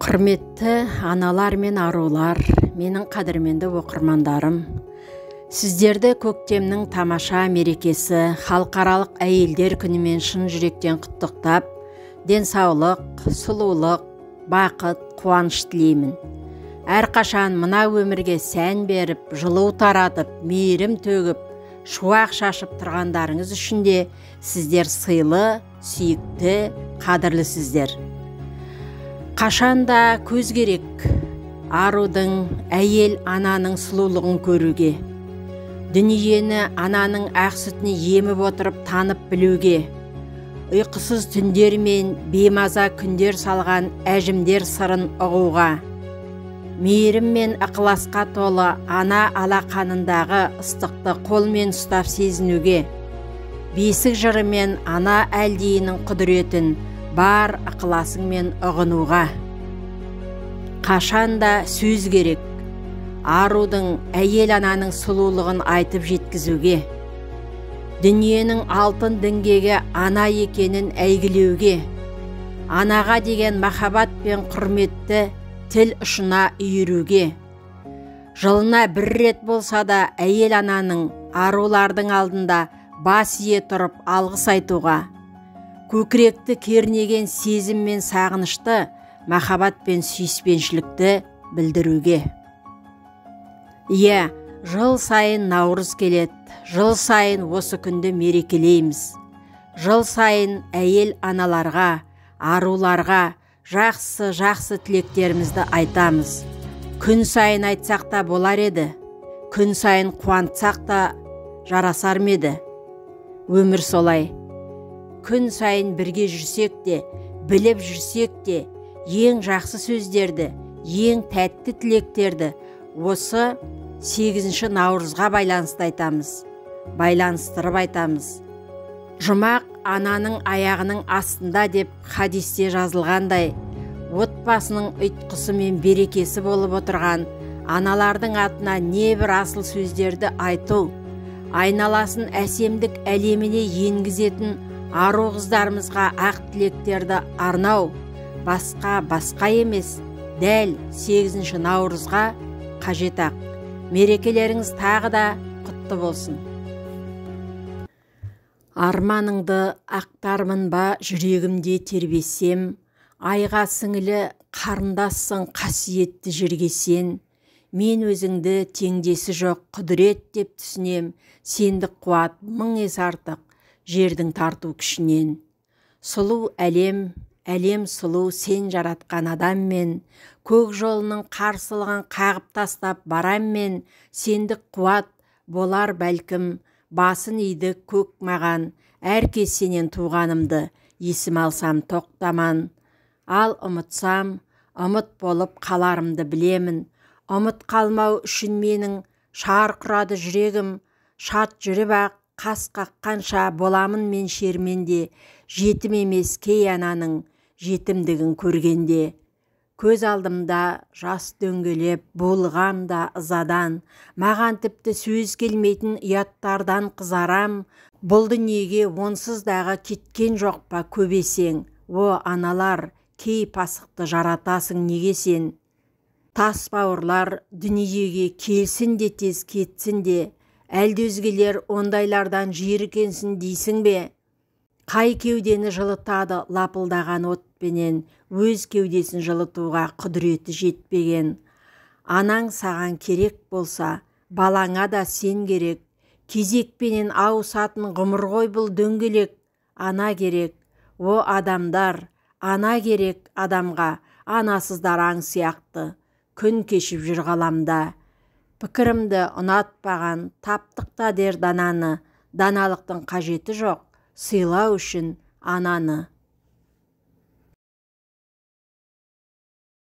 Құрметті аналар мен арулар, менің қадірменді оқырмандарым, сіздерді көктемнің тамаша мерекесі халықаралық әйелдер күнімен шын жүректен құттықтап, денсаулық, сұлулық, бақыт, қуаныш тілеймін. Әрқашан мына өмірге сән беріп, жылу таратып, мейірім төгіп, шуақ шашып тұрғандарыңыз үшін де сіздер сыйлы, сүйікті, қадірлісіздер. Қашанда көз керек арудың, әйел ананың сұлулығын көруге. Дүниені ананың ақ сүтіне еміп отырып танып білуге. Ұйқысыз түндер мен беймаза күндер салған әжімдер сырын ұғуға. Мейірім мен ықыласқа толы ана алақанындағы ыстықты қолмен ұстап сезінуге. Бесік жыры мен ана әлдейінің құдіретін бар ықыласыңмен ұғынуға. Қашанда сөз керек арудың, әйел ананың сұлулығын айтып жеткізуге. Дүниенің алтын діңгегі ана екенін әйгілеуге. Анаға деген махаббат пен құрметті тіл ұшына үйіруге. Жылына бір рет болса да әйел ананың арулардың алдында бас ие тұрып алғыс айтуға. Көкіректі кернеген сезім мен сағынышты, махаббат пен сүйіспеншілікті білдіруге. Жыл сайын наурыз келеді, жыл сайын осы күнді мерекелейміз. Жыл сайын әйел аналарға, аруларға жақсы тілектерімізді айтамыз. Күн сайын айтсақ та болар еді, күн сайын қуантсақ та жарасар ма еді? Өмір солай. Күн сайын бірге жүрсек те, біліп жүрсек те, ең жақсы сөздерді, ең тәтті тілектерді осы 8 наурызға байланысты айтамыз, байланыстырып айтамыз. Жұмақ ананың аяғының астында деп хадисте жазылғандай, отбасының ұйтқысы мен берекесі болып отырған аналардың атына небір асыл сөздерді айту, айналасын әсемдік әлеміне енгізетін ару қыздарымызға ақ тілектерді арнау, басқа емес, дәл 8 наурызға қажет ақ. Мерекелеріңіз тағы да құтты болсын. Арманыңды ақтармын ба жүрегімде тербесем, айға сіңілі қарындассың қасиетті жерге сен. Мен өзіңді теңдесі жоқ құдірет деп түсінем, сендік қуат мың есе артық жердің тарту күшінен. Сұлу әлем сұлу сен жаратқан адаммен, көк жолының қарсылығын қағып тастап бараммен, сендік қуат болар бәлкім, басын иді көк маған, әркез сенен туғанымды есім алсам тоқтаман. Ал ұмытсам, ұмыт болып қаларымды білемін. Ұмыт қалмау үшін менің шарқырады жүрегім, шат жүріп ақ қас қаққанша боламын мен шерменде, жетім емес кей ананың жетімдігін көргенде. Көз алдымда жас дөңгелеп, болғамда ызадан, маған тіпті сөз келмейтін ұяттардан қызарам. Бұл дүниеге онсыз дағы кеткен жоқ па көбесең, о аналар, кей пасықты жаратасың неге сен? Тас бауырлар дүниеге келсін де тез кетсін де, әлде өзгелер ондайлардан жиіркенсін дейсің бе? Қай кеудені жылытады лапылдаған отпенен, өз кеудесін жылытуға құдіреті жетпеген. Анаң саған керек болса, балаңа да сен керек. Кезекпенен ауысатын ғұмыр ғой бұл дөңгелек. Ана керек, о адамдар, ана керек адамға, анасыздар аң сияқты. Күн кешіп жүр ғаламда. Пікірімді ұнатпаған таптықта дер дананы, даналықтың қажеті жоқ, сыйлау үшін ананы.